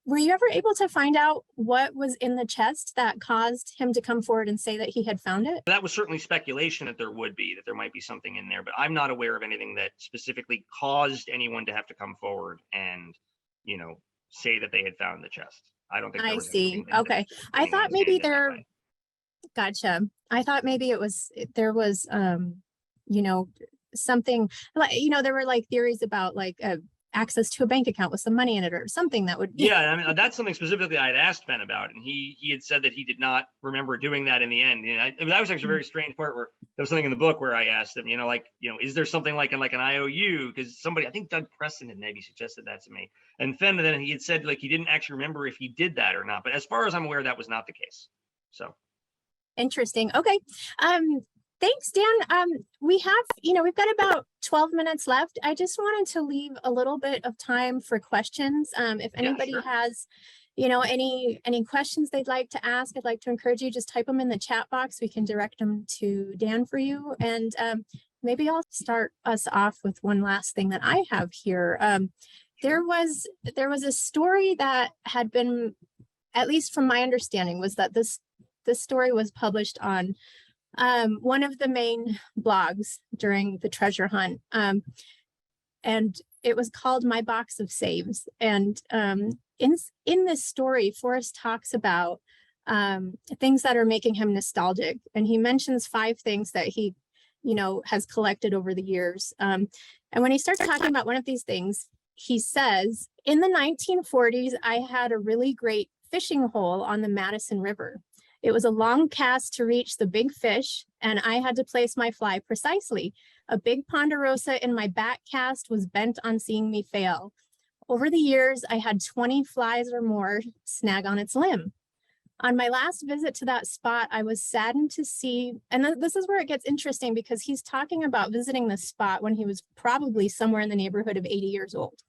were you ever able to find out what was in the chest that caused him to come forward and say that he had found it?
That was certainly speculation that there might be something in there, but I'm not aware of anything that specifically caused anyone to have to come forward and, say that they had found the chest. I don't think there
I
was
see.
anything that
Okay. I
anyone
thought
was
maybe
handed that way.
gotcha. I thought maybe there was, something like, there were like theories about like access to a bank account with some money in it or something that would be.
Yeah, I mean, that's something specifically I had asked Fenn about, and he had said that he did not remember doing that in the end. That was actually a very strange part where there was something in the book where I asked him, is there something like an IOU? Because somebody, I think Doug Preston had maybe suggested that to me, and Fenn then he had said like he didn't actually remember if he did that or not. But as far as I'm aware, that was not the case. So
Interesting. Okay. Thanks, Dan. We've got about 12 minutes left. I just wanted to leave a little bit of time for questions. If anybody
sure.
has, any questions they'd like to ask, I'd like to encourage you, just type them in the chat box. We can direct them to Dan for you. And maybe I'll start us off with one last thing that I have here. There was a story that had been, at least from my understanding, was that this story was published on one of the main blogs during the treasure hunt. And it was called My Box of Saves. And in this story, Forrest talks about things that are making him nostalgic. And he mentions 5 things that he, has collected over the years. And when he starts talking about one of these things, he says, in the 1940s, I had a really great fishing hole on the Madison River. It was a long cast to reach the big fish, and I had to place my fly precisely. A big ponderosa in my back cast was bent on seeing me fail. Over the years, I had 20 flies or more snag on its limb. On my last visit to that spot, I was saddened to see, and this is where it gets interesting because he's talking about visiting the spot when he was probably somewhere in the neighborhood of 80 years old.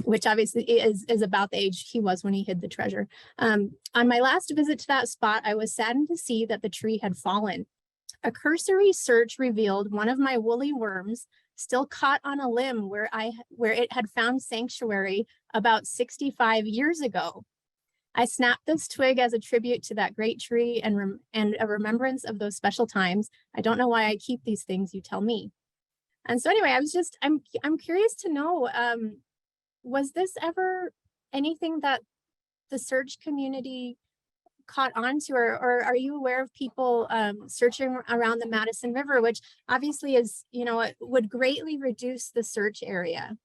Which obviously is about the age he was when he hid the treasure. On my last visit to that spot, I was saddened to see that the tree had fallen. A cursory search revealed one of my woolly worms still caught on a limb where it had found sanctuary about 65 years ago. I snapped this twig as a tribute to that great tree and a remembrance of those special times. I don't know why I keep these things, you tell me. And so anyway, I'm curious to know, was this ever anything that the search community caught on to, or are you aware of people searching around the Madison River, which obviously is, it would greatly reduce the search area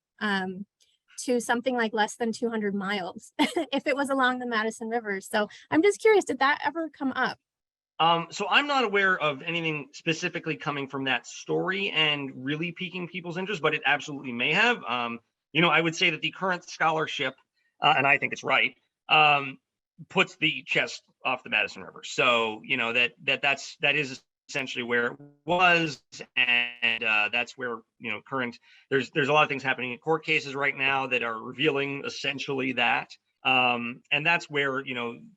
to something like less than 200 miles if it was along the Madison River. So I'm just curious, did that ever come up?
So I'm not aware of anything specifically coming from that story and really piquing people's interest, but it absolutely may have. I would say that the current scholarship, and I think it's right, puts the chest off the Madison River. So, that is essentially where it was, and that's where there's a lot of things happening in court cases right now that are revealing essentially that. And that's where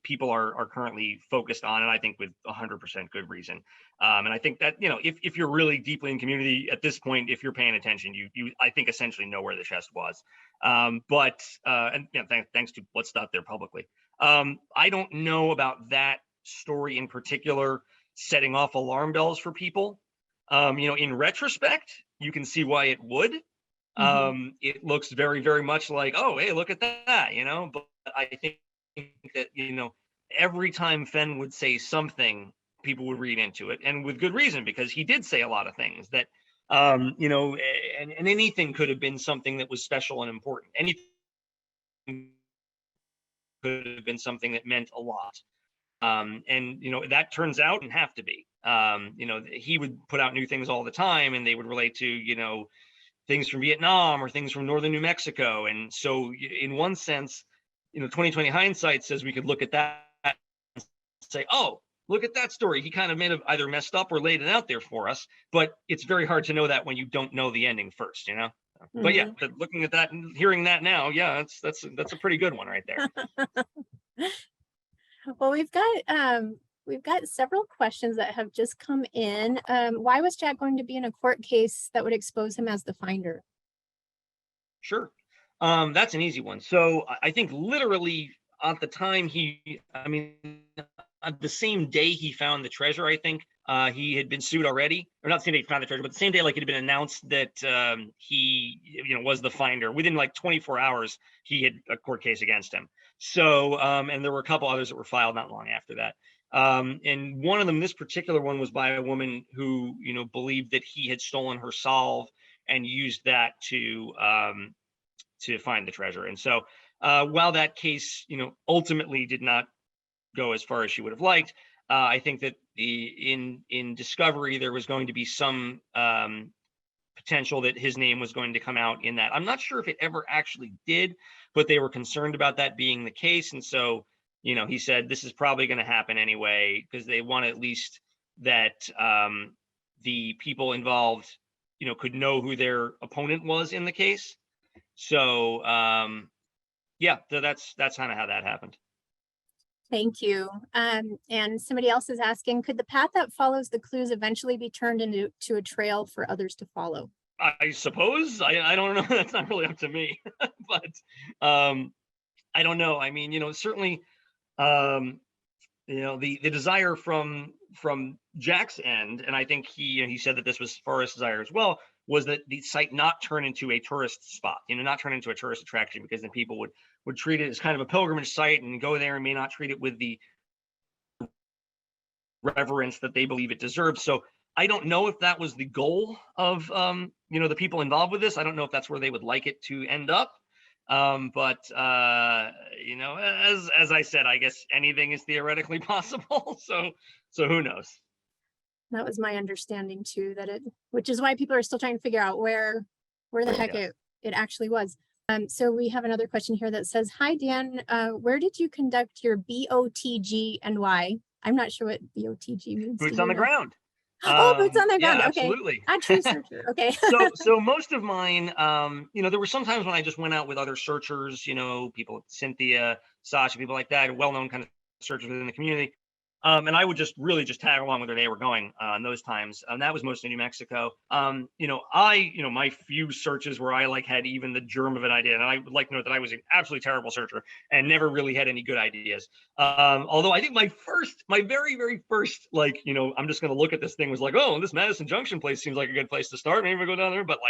people are currently focused on, and I think with 100% good reason. And I think that if you're really deeply in community at this point, if you're paying attention, you I think essentially know where the chest was. Thanks to what's out there publicly. I don't know about that story in particular setting off alarm bells for people. In retrospect, you can see why it would. It looks very, very much like, oh, hey, look at that, but I think that, every time Fenn would say something, people would read into it, and with good reason, because he did say a lot of things that, and anything could have been something that was special and important. Anything could have been something that meant a lot. And that turns out and have to be. He would put out new things all the time, and they would relate to, things from Vietnam or things from northern New Mexico. And so in one sense, 2020 hindsight says we could look at that and say, oh, look at that story. He kind of may have either messed up or laid it out there for us, but it's very hard to know that when you don't know the ending first, But yeah, looking at that and hearing that now, yeah, that's a pretty good one right there.
Well, we've got several questions that have just come in. Why was Jack going to be in a court case that would expose him as the finder?
Sure. That's an easy one. So I think literally at the time the same day he found the treasure, I think he had been sued already, or not the same day he found the treasure, but the same day, like it had been announced that he, was the finder. Within like 24 hours, he had a court case against him. So, and there were a couple others that were filed not long after that. And one of them, this particular one, was by a woman who, believed that he had stolen her solve and used that to find the treasure. And so, while that case, ultimately did not go as far as she would have liked, I think that in discovery there was going to be some potential that his name was going to come out in that. I'm not sure if it ever actually did, but they were concerned about that being the case, and so he said this is probably going to happen anyway because they want at least that the people involved, could know who their opponent was in the case. So yeah, so that's kind of how that happened.
Thank you. And somebody else is asking, could the path that follows the clues eventually be turned into a trail for others to follow?
I suppose. I don't know. That's not really up to me. But I don't know. I mean, certainly the desire from Jack's end, and I think he said that this was Forrest's desire as well, was that the site not turn into a tourist spot, not turn into a tourist attraction, because then people would treat it as kind of a pilgrimage site and go there and may not treat it with the reverence that they believe it deserves. So I don't know if that was the goal of the people involved with this. I don't know if that's where they would like it to end up. But as I said, I guess anything is theoretically possible. So who knows?
That was my understanding too, which is why people are still trying to figure out where the heck it actually was. So we have another question here that says, hi, Dan, where did you conduct your BOTG and why? I'm not sure what BOTG means.
Boots on the ground.
Oh, boots on the ground.
Yeah,
okay.
Absolutely.
A true searcher. Okay.
so most of mine, there were some times when I just went out with other searchers, people, Cynthia, Sasha, people like that, well-known kind of searchers within the community. And I would just really just tag along with where they were going in those times. And that was mostly New Mexico. My few searches where I had even the germ of an idea, and I would like to note that I was an absolutely terrible searcher and never really had any good ideas. Although I think my very, very first, I'm just going to look at this thing was like, oh, this Madison Junction place seems like a good place to start. Maybe we'll go down there. But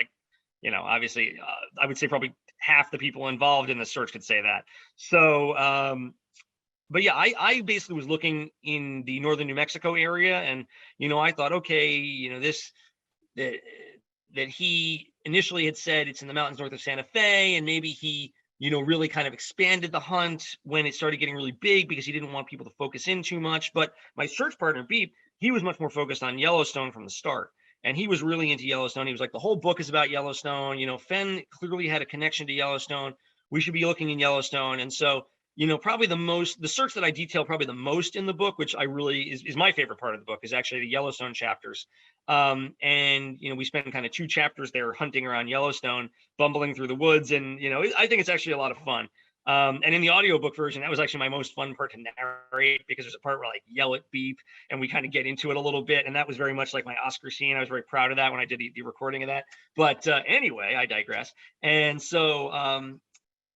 obviously, I would say probably half the people involved in the search could say that. So, but yeah, I basically was looking in the northern New Mexico area, and I thought, okay, that he initially had said it's in the mountains north of Santa Fe, and maybe he really kind of expanded the hunt when it started getting really big because he didn't want people to focus in too much. But my search partner Beep, he was much more focused on Yellowstone from the start, and he was really into Yellowstone. He was like, the whole book is about Yellowstone. Fenn clearly had a connection to Yellowstone. We should be looking in Yellowstone, and so. Probably the search that I detail probably the most in the book, which I really is my favorite part of the book, is actually the Yellowstone chapters. And we spend kind of 2 chapters there hunting around Yellowstone, bumbling through the woods, and I think it's actually a lot of fun. And in the audiobook version, that was actually my most fun part to narrate, because there's a part where I yell at Beep and we kind of get into it a little bit, and that was very much like my Oscar scene. I was very proud of that when I did the recording of that. But anyway, I digress. And so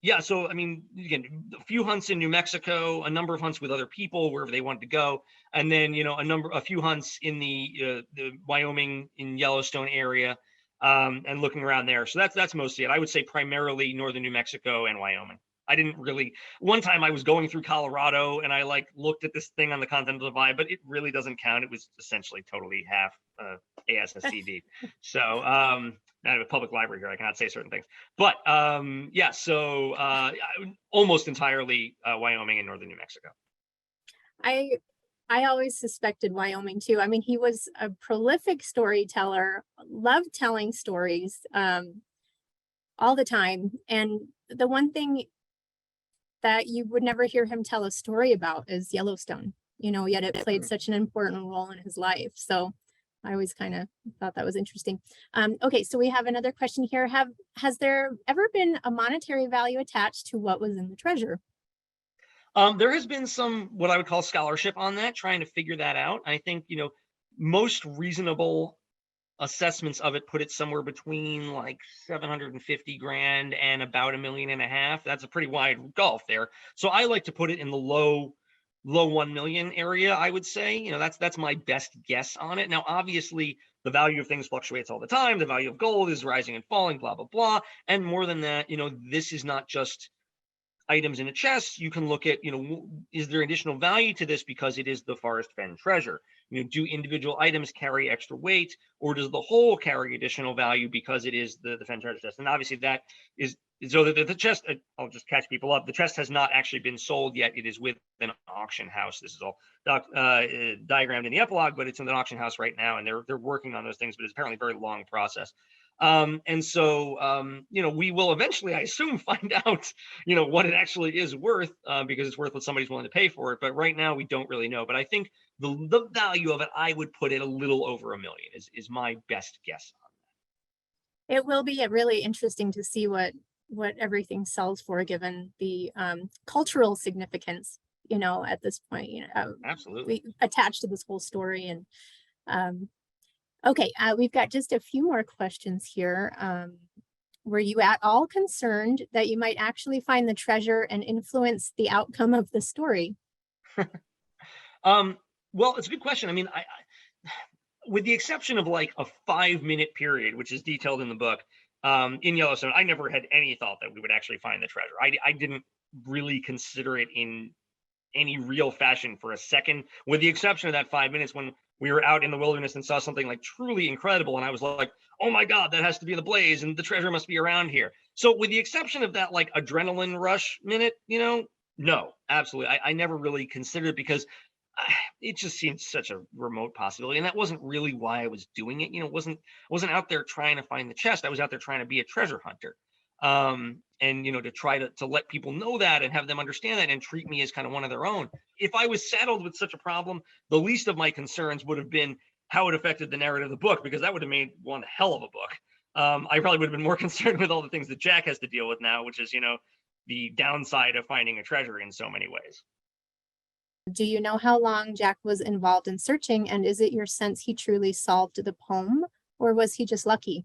yeah, so I mean, again, a few hunts in New Mexico, a number of hunts with other people wherever they wanted to go, and then a few hunts in the Wyoming in Yellowstone area, and looking around there. So that's mostly it. I would say primarily northern New Mexico and Wyoming. I didn't really. One time I was going through Colorado and I looked at this thing on the Continental Divide, but it really doesn't count. It was essentially totally half ASSCD. So I have a public library here. I cannot say certain things, but yeah. So almost entirely Wyoming and northern New Mexico.
I always suspected Wyoming too. I mean, he was a prolific storyteller, loved telling stories all the time. And the one thing that you would never hear him tell a story about is Yellowstone, yet it played such an important role in his life. So I always kind of thought that was interesting. Okay, so we have another question here. Has there ever been a monetary value attached to what was in the treasure?
There has been some, what I would call, scholarship on that, trying to figure that out. I think, most reasonable assessments of it put it somewhere between like 750 grand and about $1.5 million. That's a pretty wide gulf there. So I like to put it in the low 1 million area, I would say. You know, that's my best guess on it. Now, obviously, the value of things fluctuates all the time. The value of gold is rising and falling, blah, blah, blah. And more than that, you know, this is not just items in a chest. You can look at, you know, is there additional value to this because it is the Forest Fen treasure? You know, do individual items carry extra weight, or does the whole carry additional value because it is the Fen treasure chest? And obviously that is so the chest. I'll just catch people up. The chest has not actually been sold yet. It is with an auction house. This is all diagrammed in the epilogue, but it's in an auction house right now, and they're working on those things. But it's apparently a very long process. And so, you know, we will eventually, I assume, find out, you know, what it actually is worth, because it's worth what somebody's willing to pay for it. But right now, we don't really know. But I think the value of it, I would put it a little over $1 million is my best guess on that.
It will be really interesting to see what everything sells for, given the cultural significance, you know, at this point, you know,
Absolutely.
we attached to this whole story. And okay, we've got just a few more questions here. Were you at all concerned that you might actually find the treasure and influence the outcome of the story?
Well, it's a good question. I mean, I with the exception of like a 5-minute period, which is detailed in the book, in Yellowstone, I never had any thought that we would actually find the treasure. I didn't really consider it in any real fashion for a second, with the exception of that 5 minutes when we were out in the wilderness and saw something like truly incredible. And I was like, oh my God, that has to be the blaze and the treasure must be around here. So with the exception of that like adrenaline rush minute, you know, no, absolutely. I never really considered it because it just seemed such a remote possibility. And that wasn't really why I was doing it. You know, I wasn't out there trying to find the chest. I was out there trying to be a treasure hunter. And you know, to try to let people know that and have them understand that and treat me as kind of one of their own. If I was saddled with such a problem, the least of my concerns would have been how it affected the narrative of the book, because that would have made one hell of a book. I probably would have been more concerned with all the things that Jack has to deal with now, which is, you know, the downside of finding a treasure in so many ways.
Do you know how long Jack was involved in searching, and is it your sense he truly solved the poem, or was he just lucky?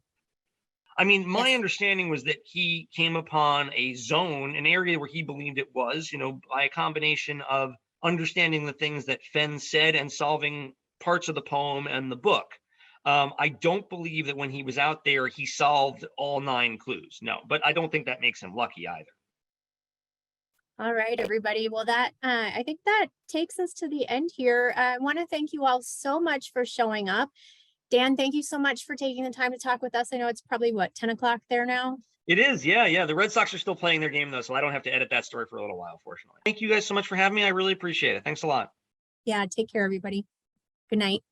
I mean, my
Yes.
understanding was that he came upon a zone, an area where he believed it was, you know, by a combination of understanding the things that Fenn said and solving parts of the poem and the book. I don't believe that when he was out there, he solved all 9 clues. No, but I don't think that makes him lucky either.
All right, everybody. Well, that I think that takes us to the end here. I want to thank you all so much for showing up. Dan, thank you so much for taking the time to talk with us. I know it's probably what, 10 o'clock there now?
It is, yeah, yeah. The Red Sox are still playing their game though, so I don't have to edit that story for a little while, fortunately. Thank you guys so much for having me. I really appreciate it. Thanks a lot.
Yeah, take care, everybody. Good night.